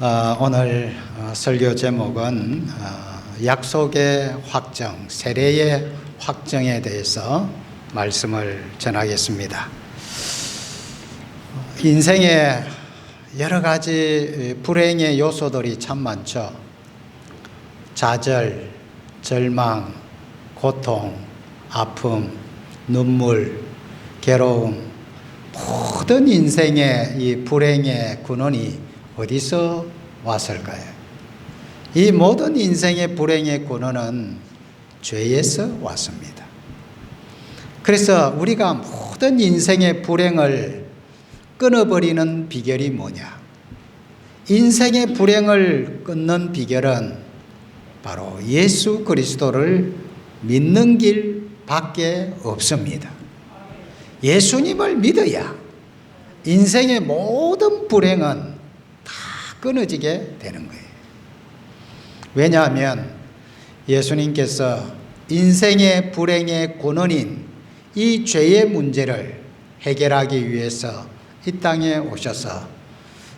오늘 설교 제목은 약속의 확정, 세례의 확정에 대해서 말씀을 전하겠습니다. 인생에 여러 가지 불행의 요소들이 참 많죠. 좌절, 절망, 고통, 아픔, 눈물, 괴로움, 모든 인생의 이 불행의 근원이 어디서 왔을까요? 이 모든 인생의 불행의 근원은 죄에서 왔습니다. 그래서 우리가 모든 인생의 불행을 끊어버리는 비결이 뭐냐? 인생의 불행을 끊는 비결은 바로 예수 그리스도를 믿는 길밖에 없습니다. 예수님을 믿어야 인생의 모든 불행은 다 끊어지게 되는 거예요. 왜냐하면 예수님께서 인생의 불행의 근원인 이 죄의 문제를 해결하기 위해서 이 땅에 오셔서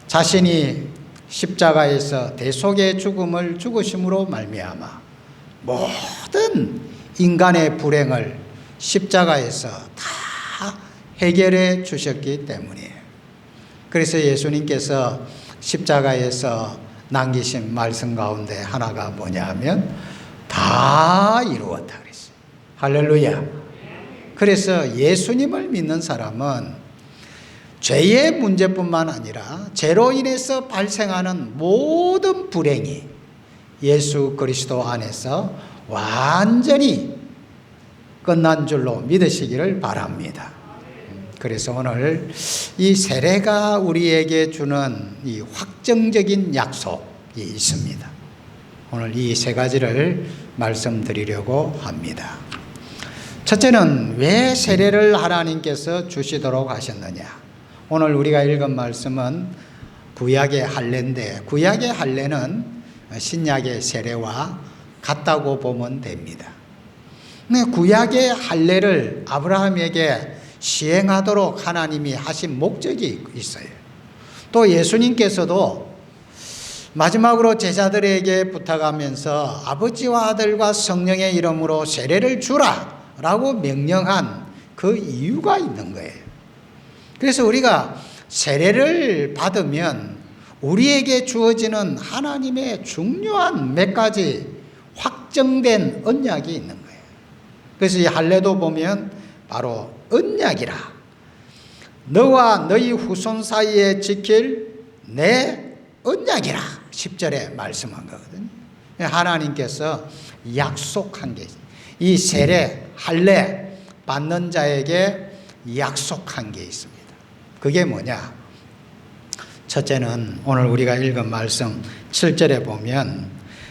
자신이 십자가에서 대속의 죽음을 죽으심으로 말미암아 모든 인간의 불행을 십자가에서 다 해결해 주셨기 때문이에요. 그래서 예수님께서 십자가에서 남기신 말씀 가운데 하나가 뭐냐 하면 다 이루었다 그랬어요. 할렐루야. 그래서 예수님을 믿는 사람은 죄의 문제뿐만 아니라 죄로 인해서 발생하는 모든 불행이 예수 그리스도 안에서 완전히 끝난 줄로 믿으시기를 바랍니다. 그래서 오늘 이 세례가 우리에게 주는 이 확정적인 약속이 있습니다. 오늘 이 세 가지를 말씀드리려고 합니다. 첫째는 왜 세례를 하나님께서 주시도록 하셨느냐? 오늘 우리가 읽은 말씀은 구약의 할례인데 구약의 할례는 신약의 세례와 같다고 보면 됩니다. 구약의 할례를 아브라함에게 시행하도록 하나님이 하신 목적이 있어요. 또 예수님께서도 마지막으로 제자들에게 부탁하면서 아버지와 아들과 성령의 이름으로 세례를 주라 라고 명령한 그 이유가 있는 거예요. 그래서 우리가 세례를 받으면 우리에게 주어지는 하나님의 중요한 몇 가지 확정된 언약이 있는 거예요. 그래서 이 할례도 보면 바로 언약이라, 너와 너희 후손 사이에 지킬 내 언약이라 10절에 말씀한 거거든요. 하나님께서 약속한 게 있어요. 이 세례, 할례 받는 자에게 약속한 게 있습니다. 그게 뭐냐? 첫째는 오늘 우리가 읽은 말씀 7절에 보면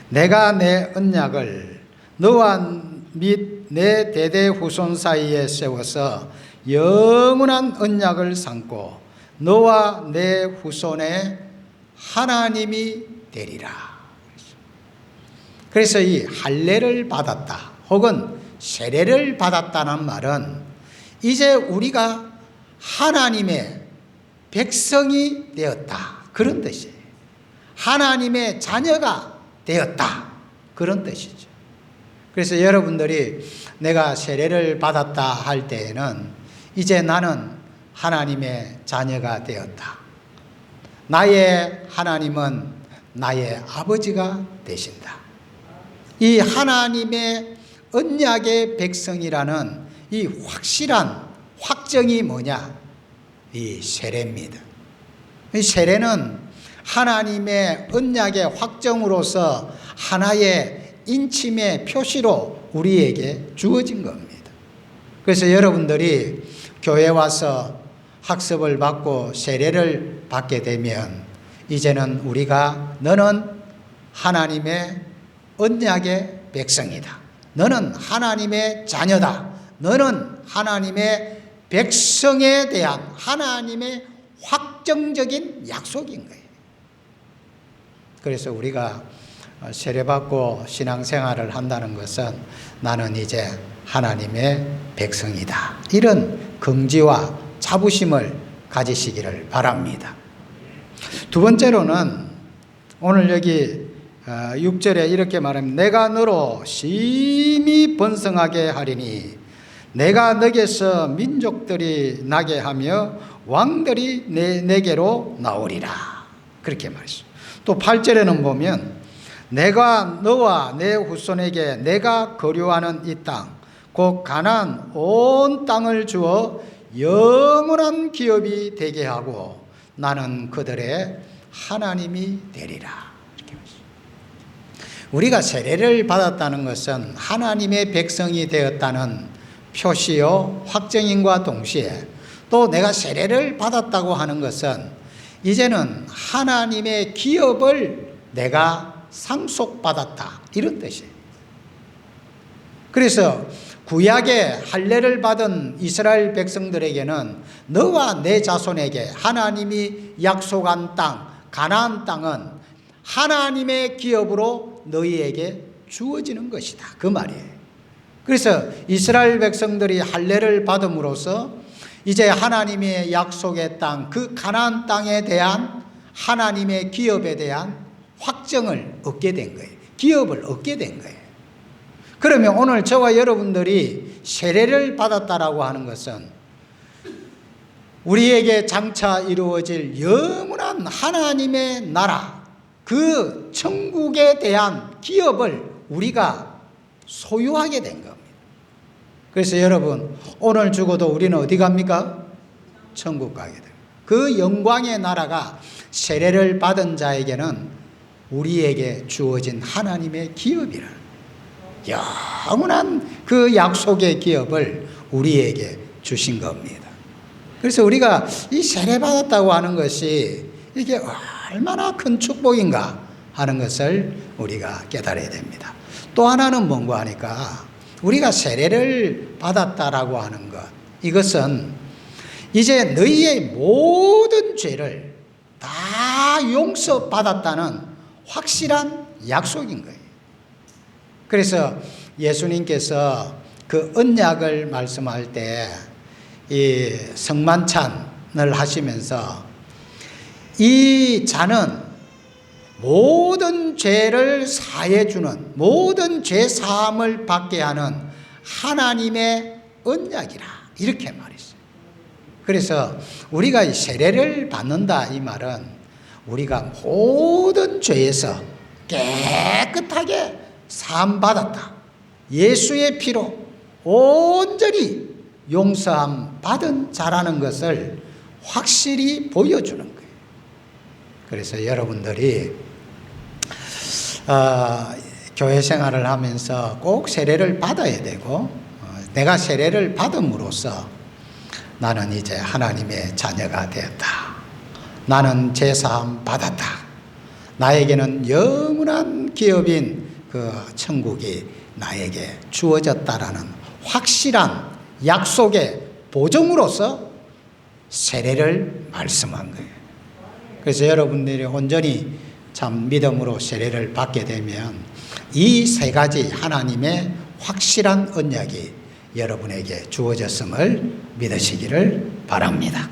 내가 내 언약을 너와 및 내 대대 후손 사이에 세워서 영원한 언약을 삼고 너와 내 후손의 하나님이 되리라. 그래서 이 할례를 받았다 혹은 세례를 받았다는 말은 이제 우리가 하나님의 백성이 되었다 그런 뜻이에요. 하나님의 자녀가 되었다 그런 뜻이죠. 그래서 여러분들이 내가 세례를 받았다 할 때에는 이제 나는 하나님의 자녀가 되었다. 나의 하나님은 나의 아버지가 되신다. 이 하나님의 언약의 백성이라는 이 확실한 확정이 뭐냐? 이 세례입니다. 이 세례는 하나님의 언약의 확정으로서 하나의 인침의 표시로 우리에게 주어진 겁니다. 그래서 여러분들이 교회 와서 학습을 받고 세례를 받게 되면 이제는 우리가 너는 하나님의 언약의 백성이다. 너는 하나님의 자녀다. 너는 하나님의 백성에 대한 하나님의 확정적인 약속인 거예요. 그래서 우리가 세례받고 신앙생활을 한다는 것은 나는 이제 하나님의 백성이다. 이런 긍지와 자부심을 가지시기를 바랍니다. 두 번째로는 오늘 여기 6절에 이렇게 말합니다. 내가 너로 심히 번성하게 하리니 내가 너에게서 민족들이 나게 하며 왕들이 내게로 나오리라. 그렇게 말했어요. 또 8절에는 보면 내가 너와 내 후손에게 내가 거류하는 이 땅 곧 가나안 온 땅을 주어 영원한 기업이 되게 하고 나는 그들의 하나님이 되리라. 이렇게 말했어요. 우리가 세례를 받았다는 것은 하나님의 백성이 되었다는 표시요 확정인과 동시에 또 내가 세례를 받았다고 하는 것은 이제는 하나님의 기업을 내가 상속받았다, 이런 뜻이에요. 그래서 구약의 할례를 받은 이스라엘 백성들에게는 너와 내 자손에게 하나님이 약속한 땅 가나안 땅은 하나님의 기업으로 너희에게 주어지는 것이다, 그 말이에요. 그래서 이스라엘 백성들이 할례를 받음으로써 이제 하나님의 약속의 땅, 그 가나안 땅에 대한 하나님의 기업에 대한 확정을 얻게 된 거예요. 기업을 얻게 된 거예요. 그러면 오늘 저와 여러분들이 세례를 받았다라고 하는 것은 우리에게 장차 이루어질 영원한 하나님의 나라, 그 천국에 대한 기업을 우리가 소유하게 된 겁니다. 그래서 여러분, 오늘 죽어도 우리는 어디 갑니까? 천국 가게 됩니다. 그 영광의 나라가 세례를 받은 자에게는 우리에게 주어진 하나님의 기업이라는, 영원한 그 약속의 기업을 우리에게 주신 겁니다. 그래서 우리가 이 세례 받았다고 하는 것이 이게 얼마나 큰 축복인가 하는 것을 우리가 깨달아야 됩니다. 또 하나는 뭔가 하니까 우리가 세례를 받았다라고 하는 것, 이것은 이제 너희의 모든 죄를 다 용서받았다는 확실한 약속인 거예요. 그래서 예수님께서 그 언약을 말씀할 때 이 성만찬을 하시면서 이 잔은 모든 죄를 사해 주는, 모든 죄 사함을 받게 하는 하나님의 언약이라, 이렇게 말했어요. 그래서 우리가 이 세례를 받는다, 이 말은 우리가 모든 죄에서 깨끗하게 사함 받았다, 예수의 피로 온전히 용서함 받은 자라는 것을 확실히 보여주는 거예요. 그래서 여러분들이 교회 생활을 하면서 꼭 세례를 받아야 되고, 내가 세례를 받음으로써 나는 이제 하나님의 자녀가 되었다, 나는 제사함 받았다, 나에게는 영원한 기업인 그 천국이 나에게 주어졌다라는 확실한 약속의 보증으로서 세례를 말씀한 거예요. 그래서 여러분들이 온전히 참 믿음으로 세례를 받게 되면 이 세 가지 하나님의 확실한 언약이 여러분에게 주어졌음을 믿으시기를 바랍니다.